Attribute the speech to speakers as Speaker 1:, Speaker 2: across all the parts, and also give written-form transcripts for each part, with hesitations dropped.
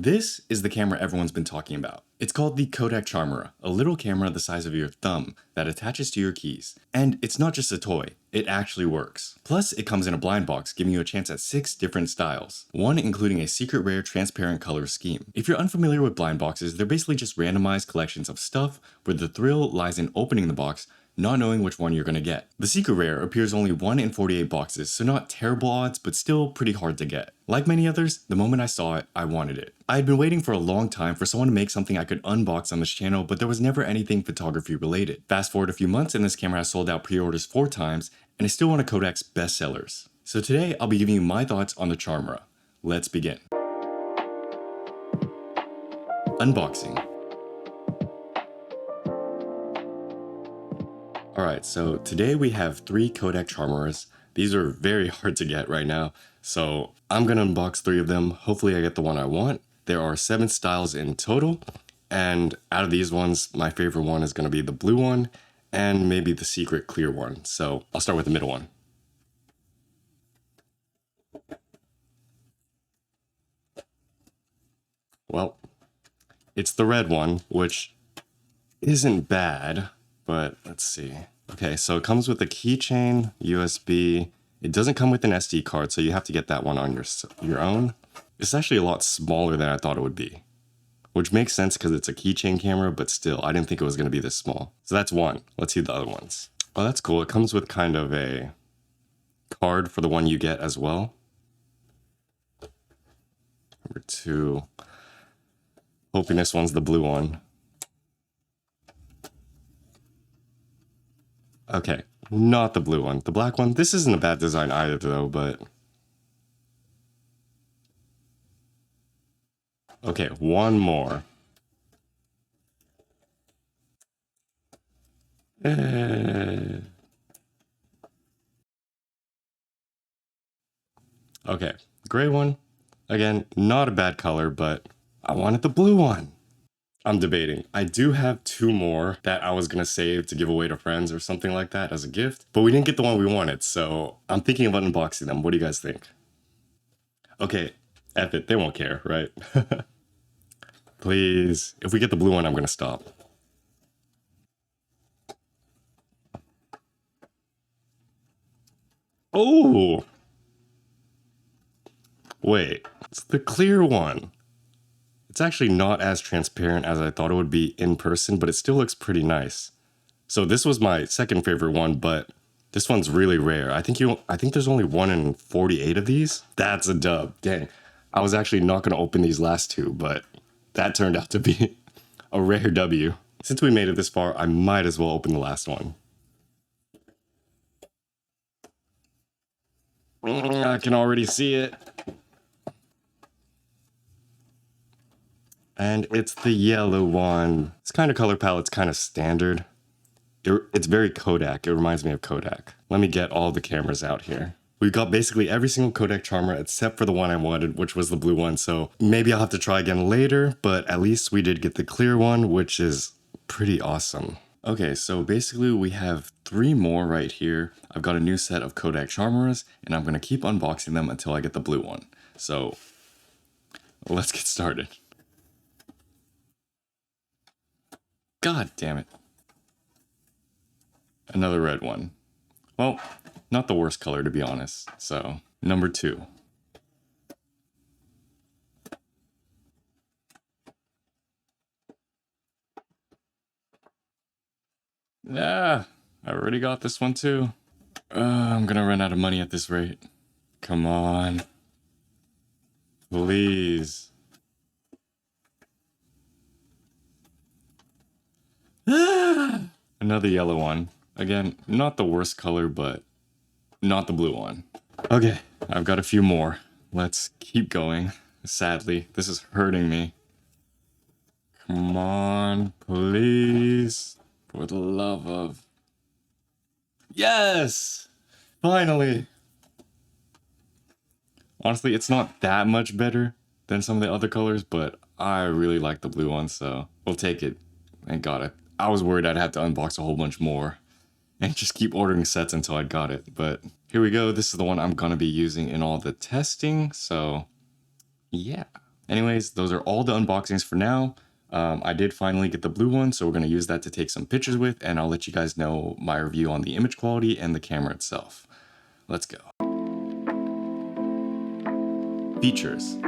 Speaker 1: This is the camera everyone's been talking about. It's called the Kodak Charmera, a little camera the size of your thumb that attaches to your keys. And it's not just a toy, it actually works. Plus, it comes in a blind box, giving you a chance at 6 different styles, one including a secret rare transparent color scheme. If you're unfamiliar with blind boxes, they're basically just randomized collections of stuff where the thrill lies in opening the box, not knowing which one you're gonna get. The secret rare appears only 1 in 48 boxes, so not terrible odds, but still pretty hard to get. Like many others, the moment I saw it, I wanted it. I had been waiting for a long time for someone to make something I could unbox on this channel, but there was never anything photography related. Fast forward a few months and this camera has sold out pre-orders 4 times, and is still one of Kodak's best sellers. So today, I'll be giving you my thoughts on the Charmera. Let's begin. Unboxing. Alright, so today we have 3 Kodak Charmeras. These are very hard to get right now, so I'm gonna unbox 3 of them. Hopefully I get the one I want. There are 7 styles in total, and out of these ones, my favorite one is gonna be the blue one, and maybe the secret clear one. So I'll start with the middle one. Well, it's the red one, which isn't bad. But let's see. Okay, so it comes with a keychain, USB. It doesn't come with an SD card, so you have to get that one on your own. It's actually a lot smaller than I thought it would be, which makes sense because it's a keychain camera, but still, I didn't think it was going to be this small. So that's one. Let's see the other ones. Oh, that's cool. It comes with kind of a card for the one you get as well. Number 2. Hoping this one's the blue one. Okay, not the blue one. The black one. This isn't a bad design either, though, but... Okay, one more. Okay, gray one. Again, not a bad color, but I wanted the blue one. I'm debating. I do have 2 more that I was gonna save to give away to friends or something like that as a gift, but we didn't get the one we wanted, so I'm thinking of unboxing them. What do you guys think? Okay, F it, they won't care, right? Please. If we get the blue one, I'm gonna stop. Oh! Wait, it's the clear one. It's actually not as transparent as I thought it would be in person, but it still looks pretty nice. So this was my second favorite one, but this one's really rare. I think there's only 1 in 48 of these. That's a dub. Dang. I was actually not going to open these last 2, but that turned out to be a rare W. Since we made it this far, I might as well open the last one. I can already see it. And it's the yellow one. This kind of color palette's kind of standard. It's very Kodak. It reminds me of Kodak. Let me get all the cameras out here. We got basically every single Kodak Charmera except for the one I wanted, which was the blue one. So maybe I'll have to try again later, but at least we did get the clear one, which is pretty awesome. Okay, so basically we have 3 more right here. I've got a new set of Kodak Charmeras, and I'm gonna keep unboxing them until I get the blue one. So let's get started. God damn it. Another red one. Well, not the worst color to be honest. So, number 2. Yeah, I already got this one too. I'm gonna run out of money at this rate. Come on. Please. Another yellow one. Again, not the worst color, but not the blue one. Okay, I've got a few more. Let's keep going. Sadly, this is hurting me. Come on, please. For the love of... Yes! Finally! Honestly, it's not that much better than some of the other colors, but I really like the blue one, so we'll take it. Thank God. I was worried I'd have to unbox a whole bunch more and just keep ordering sets until I got it. But here we go. This is the one I'm going to be using in all the testing. So yeah, Anyways, those are all the unboxings for now. I did finally get the blue one, so we're going to use that to take some pictures with, and I'll let you guys know my review on the image quality and the camera itself. Let's go. Features.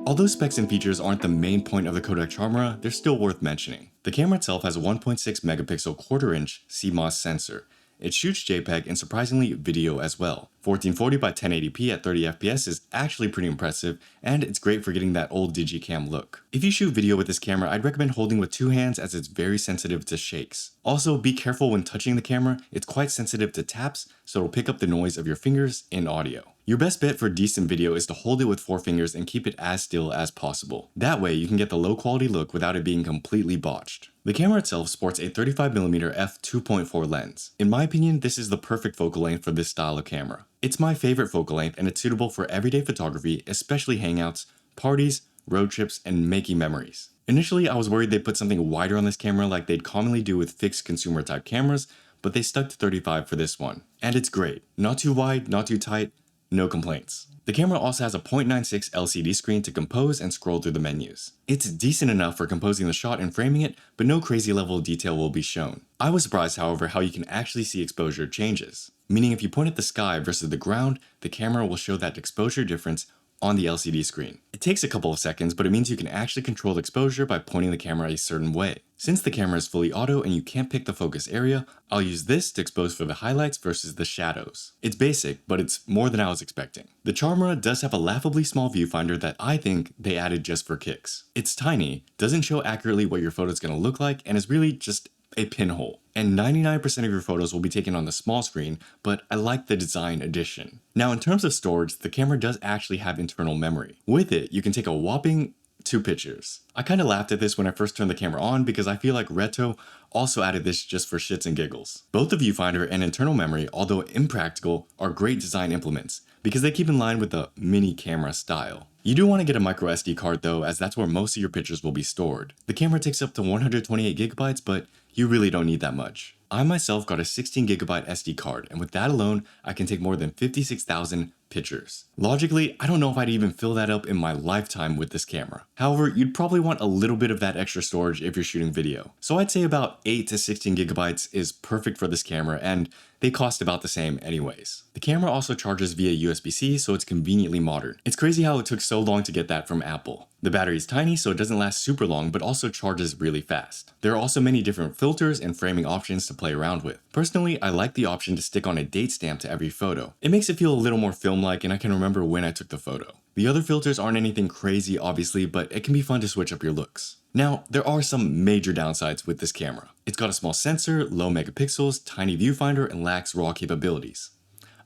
Speaker 1: Although specs and features aren't the main point of the Kodak Charmera, they're still worth mentioning. The camera itself has a 1.6 megapixel quarter-inch CMOS sensor. It shoots JPEG and surprisingly video as well. 1440 by 1080p at 30 FPS is actually pretty impressive, and it's great for getting that old digicam look. If you shoot video with this camera, I'd recommend holding with two hands as it's very sensitive to shakes. Also, be careful when touching the camera, it's quite sensitive to taps, so it'll pick up the noise of your fingers in audio. Your best bet for decent video is to hold it with 4 fingers and keep it as still as possible. That way you can get the low quality look without it being completely botched. The camera itself sports a 35mm f2.4 lens. In my opinion, this is the perfect focal length for this style of camera. It's my favorite focal length and it's suitable for everyday photography, especially hangouts, parties, road trips, and making memories. Initially, I was worried they'd put something wider on this camera like they'd commonly do with fixed consumer type cameras, but they stuck to 35 for this one. And it's great. Not too wide, not too tight, no complaints. The camera also has a 0.96 LCD screen to compose and scroll through the menus. It's decent enough for composing the shot and framing it, but no crazy level of detail will be shown. I was surprised, however, how you can actually see exposure changes. Meaning if you point at the sky versus the ground, the camera will show that exposure difference on the LCD screen. It takes a couple of seconds, but it means you can actually control the exposure by pointing the camera a certain way. Since the camera is fully auto and you can't pick the focus area, I'll use this to expose for the highlights versus the shadows. It's basic, but it's more than I was expecting. The Charmera does have a laughably small viewfinder that I think they added just for kicks. It's tiny, doesn't show accurately what your photo's gonna look like, and is really just a pinhole. And 99% of your photos will be taken on the small screen, but I like the design addition. Now in terms of storage, the camera does actually have internal memory. With it, you can take a whopping 2 pictures. I kinda laughed at this when I first turned the camera on because I feel like Reto also added this just for shits and giggles. Both the viewfinder and internal memory, although impractical, are great design implements because they keep in line with the mini camera style. You do want to get a micro SD card though, as that's where most of your pictures will be stored. The camera takes up to 128 gigabytes, but you really don't need that much. I myself got a 16 gigabyte SD card, and with that alone, I can take more than 56,000 pictures. Logically, I don't know if I'd even fill that up in my lifetime with this camera. However, you'd probably want a little bit of that extra storage if you're shooting video. So I'd say about 8 to 16 gigabytes is perfect for this camera, and they cost about the same anyways. The camera also charges via USB-C, so it's conveniently modern. It's crazy how it took so long to get that from Apple. The battery is tiny, so it doesn't last super long, but also charges really fast. There are also many different filters and framing options to play around with. Personally, I like the option to stick on a date stamp to every photo. It makes it feel a little more film-like, and I can remember when I took the photo. The other filters aren't anything crazy, obviously, but it can be fun to switch up your looks. Now, there are some major downsides with this camera. It's got a small sensor, low megapixels, tiny viewfinder, and lacks RAW capabilities.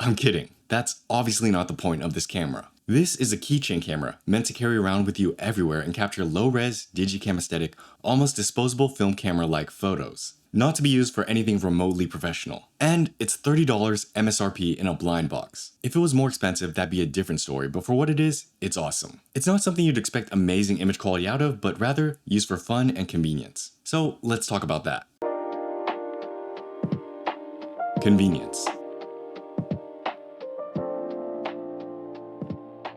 Speaker 1: I'm kidding. That's obviously not the point of this camera. This is a keychain camera meant to carry around with you everywhere and capture low-res, digicam aesthetic, almost disposable film camera-like photos. Not to be used for anything remotely professional. And it's $30 MSRP in a blind box. If it was more expensive, that'd be a different story, but for what it is, it's awesome. It's not something you'd expect amazing image quality out of, but rather used for fun and convenience. So let's talk about that. Convenience.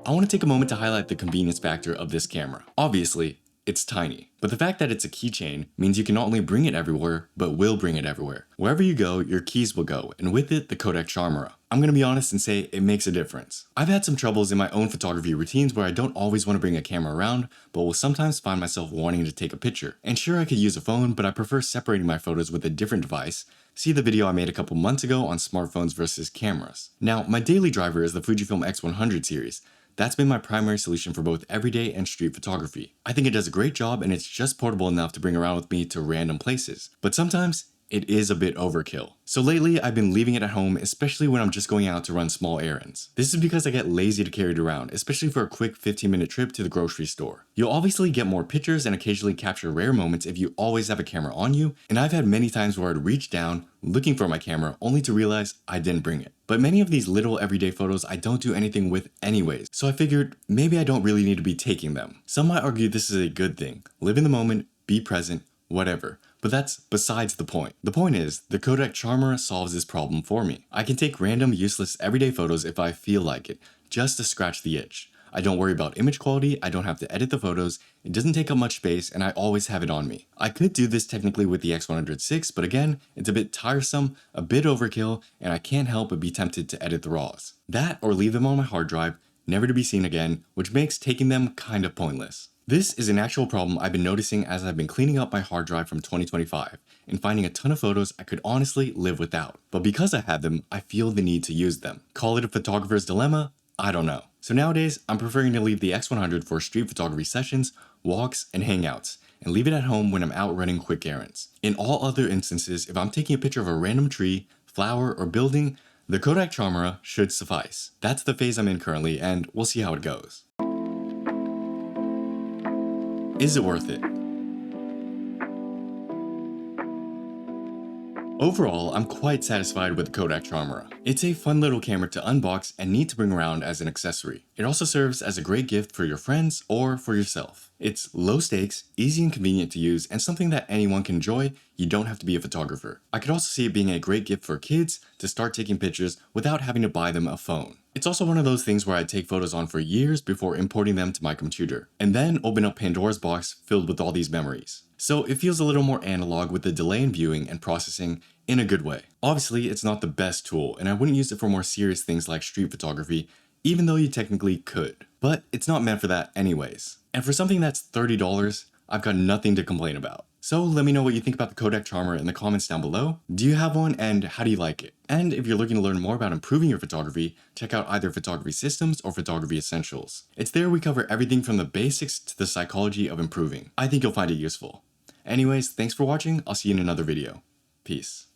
Speaker 1: I want to take a moment to highlight the convenience factor of this camera. Obviously, it's tiny, but the fact that it's a keychain means you can not only bring it everywhere, but will bring it everywhere. Wherever you go, your keys will go, and with it, the Kodak Charmera. I'm gonna be honest and say it makes a difference. I've had some troubles in my own photography routines where I don't always want to bring a camera around, but will sometimes find myself wanting to take a picture. And sure, I could use a phone, but I prefer separating my photos with a different device. See the video I made a couple months ago on smartphones versus cameras. Now, my daily driver is the Fujifilm X100 series. That's been my primary solution for both everyday and street photography. I think it does a great job and it's just portable enough to bring around with me to random places. But sometimes, it is a bit overkill. So lately, I've been leaving it at home, especially when I'm just going out to run small errands. This is because I get lazy to carry it around, especially for a quick 15-minute trip to the grocery store. You'll obviously get more pictures and occasionally capture rare moments if you always have a camera on you, and I've had many times where I'd reach down, looking for my camera, only to realize I didn't bring it. But many of these little everyday photos I don't do anything with anyways, so I figured maybe I don't really need to be taking them. Some might argue this is a good thing. Live in the moment, be present, whatever. But that's besides the point. The point is, the Kodak Charmera solves this problem for me. I can take random, useless, everyday photos if I feel like it, just to scratch the itch. I don't worry about image quality, I don't have to edit the photos, it doesn't take up much space, and I always have it on me. I could do this technically with the X100 VI, but again, it's a bit tiresome, a bit overkill, and I can't help but be tempted to edit the RAWs. That or leave them on my hard drive, never to be seen again, which makes taking them kind of pointless. This is an actual problem I've been noticing as I've been cleaning up my hard drive from 2025 and finding a ton of photos I could honestly live without. But because I have them, I feel the need to use them. Call it a photographer's dilemma? I don't know. So nowadays, I'm preferring to leave the X100 for street photography sessions, walks, and hangouts, and leave it at home when I'm out running quick errands. In all other instances, if I'm taking a picture of a random tree, flower, or building, the Kodak Charmera should suffice. That's the phase I'm in currently, and we'll see how it goes. Is it worth it? Overall, I'm quite satisfied with the Kodak Charmera. It's a fun little camera to unbox and neat to bring around as an accessory. It also serves as a great gift for your friends or for yourself. It's low stakes, easy and convenient to use, and something that anyone can enjoy. You don't have to be a photographer. I could also see it being a great gift for kids to start taking pictures without having to buy them a phone. It's also one of those things where I take photos on for years before importing them to my computer, and then open up Pandora's box filled with all these memories. So it feels a little more analog with the delay in viewing and processing in a good way. Obviously, it's not the best tool, and I wouldn't use it for more serious things like street photography, even though you technically could. But it's not meant for that anyways. And for something that's $30, I've got nothing to complain about. So let me know what you think about the Kodak Charmera in the comments down below. Do you have one, and how do you like it? And if you're looking to learn more about improving your photography, check out either Photography Systems or Photography Essentials. It's there we cover everything from the basics to the psychology of improving. I think you'll find it useful. Anyways, thanks for watching. I'll see you in another video. Peace.